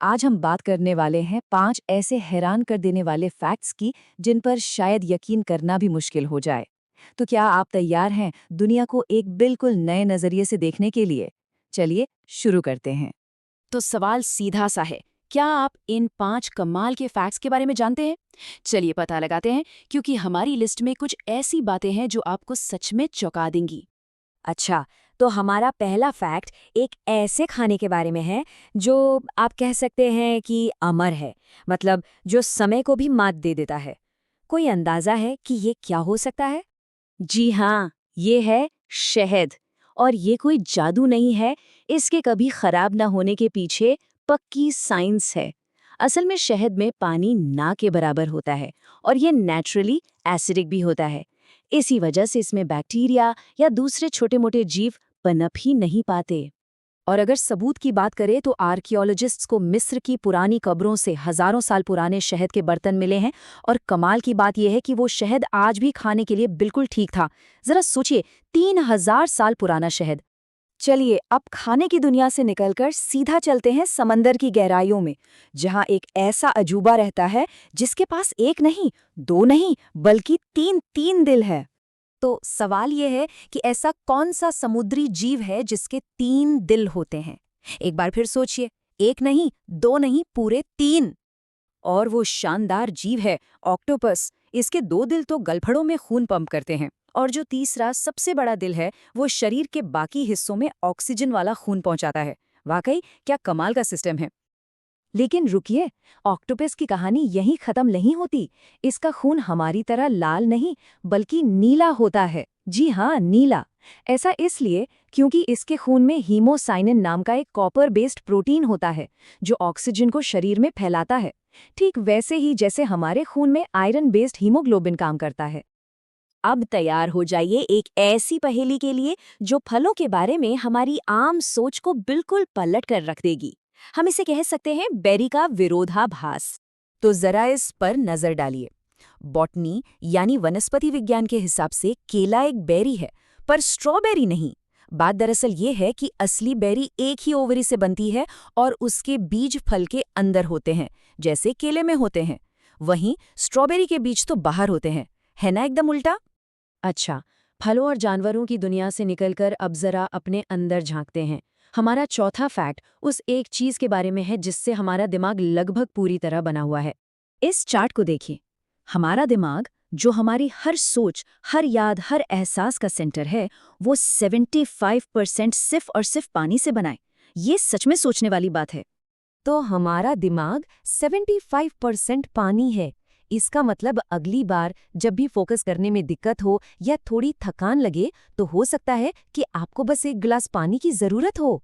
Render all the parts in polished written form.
आज हम बात करने वाले हैं 5 ऐसे हैरान कर देने वाले फैक्ट्स की जिन पर शायद यकीन करना भी मुश्किल हो जाए। तो क्या आप तैयार हैं दुनिया को एक बिल्कुल नए नजरिए से देखने के लिए? चलिए शुरू करते हैं। तो सवाल सीधा सा है, क्या आप इन 5 कमाल के फैक्ट्स के बारे में जानते हैं? चलिए पता लगाते हैं, क्योंकि हमारी लिस्ट में कुछ ऐसी बातें हैं जो आपको सच में चौंका देंगी। अच्छा, तो हमारा पहला फैक्ट एक ऐसे खाने के बारे में है जो आप कह सकते हैं कि अमर है, मतलब जो समय को भी मात दे देता है। कोई अंदाजा है कि ये क्या हो सकता है? जी हाँ, ये है शहद। और ये कोई जादू नहीं है, इसके कभी खराब ना होने के पीछे पक्की साइंस है। असल में शहद में पानी ना के बराबर होता है और ये नेचुरली एसिडिक भी होता है। इसी वजह से इसमें बैक्टीरिया या दूसरे छोटे-मोटे जीव पनप ही नहीं पाते। और अगर सबूत की बात करें तो आर्कियोलॉजिस्ट्स को मिस्र की पुरानी कब्रों से हजारों साल पुराने शहद के बर्तन मिले हैं। और कमाल की बात यह है कि वो शहद आज भी खाने के लिए बिल्कुल ठीक था। जरा सोचिए, 3000 साल पुराना शहद। चलिए अब खाने की दुनिया से निकलकर सीधा चलते हैं समंदर की गहराइयों में, जहां एक ऐसा अजूबा रहता है जिसके पास एक नहीं, दो नहीं, बल्कि तीन तीन दिल है। तो सवाल ये है कि ऐसा कौन सा समुद्री जीव है जिसके 3 दिल होते हैं? एक बार फिर सोचिए, एक नहीं, दो नहीं, पूरे 3। और वो शानदार जीव है ऑक्टोपस। इसके 2 दिल तो गलफड़ों में खून पंप करते हैं। और जो तीसरा सबसे बड़ा दिल है वो शरीर के बाकी हिस्सों में ऑक्सीजन वाला खून पहुंचाता है। वाकई क्या कमाल का सिस्टम है। लेकिन रुकिए, ऑक्टोपस की कहानी यहीं खत्म नहीं होती। इसका खून हमारी तरह लाल नहीं, बल्कि नीला होता है। जी हाँ, नीला। ऐसा इसलिए क्योंकि इसके खून में हीमोसाइनिन नाम का एक कॉपर बेस्ड प्रोटीन होता है जो ऑक्सीजन को शरीर में फैलाता है। ठीक वैसे ही जैसे हमारे खून में आयरन बेस्ड हीमोग्लोबिन काम करता है। अब तैयार हो जाइए एक ऐसी पहेली के लिए जो फलों के बारे में हमारी आम सोच को बिल्कुल पलट कर रख देगी। हम इसे कह सकते हैं बेरी का विरोधाभास। तो जरा इस पर नजर डालिए। बॉटनी यानी वनस्पति विज्ञान के हिसाब से केला एक बेरी है, पर स्ट्रॉबेरी नहीं। बात दरअसल ये है कि असली बेरी एक ही ओवरी से बनती है और उसके बीज फल के अंदर होते हैं, जैसे केले में होते हैं। वहीं स्ट्रॉबेरी के बीज तो बाहर होते हैं। है ना एकदम उल्टा? अच्छा, फलों और जानवरों की दुनिया से निकलकर अब जरा अपने अंदर झांकते हैं। हमारा चौथा फैक्ट उस एक चीज के बारे में है जिससे हमारा दिमाग लगभग पूरी तरह बना हुआ है। इस चार्ट को देखिए। हमारा दिमाग, जो हमारी हर सोच, हर याद, हर एहसास का सेंटर है, वो 75% सिर्फ और सिर्फ पानी से बना है। ये सच में सोचने वाली बात है। तो हमारा दिमाग 75% पानी है। इसका मतलब अगली बार जब भी फोकस करने में दिक्कत हो या थोड़ी थकान लगे तो हो सकता है कि आपको बस एक गिलास पानी की जरूरत हो।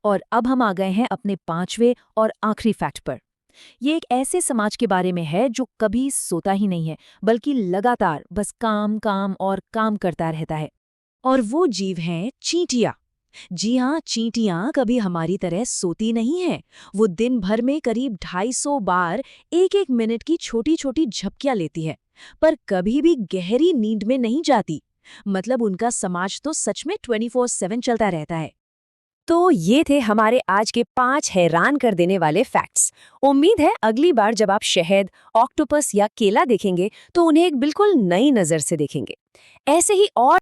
और अब हम आ गए हैं अपने 5वें और आखिरी फैक्ट पर। ये एक ऐसे समाज के बारे में है जो कभी सोता ही नहीं है, बल्कि लगातार बस काम काम और काम करता रहता है। और वो जीव हैं चींटियां। जी हाँ, चींटियां कभी हमारी तरह सोती नहीं हैं। वो दिन भर में करीब 250 बार एक एक मिनट की छोटी छोटी झपकियां लेती है, पर कभी भी गहरी नींद में नहीं जाती। मतलब उनका समाज तो सच में 24/7 चलता रहता है। तो ये थे हमारे आज के 5 हैरान कर देने वाले फैक्ट्स। उम्मीद है अगली बार जब आप शहद, ऑक्टोपस या केला देखेंगे तो उन्हें एक बिल्कुल नई नज़र से देखेंगे। ऐसे ही और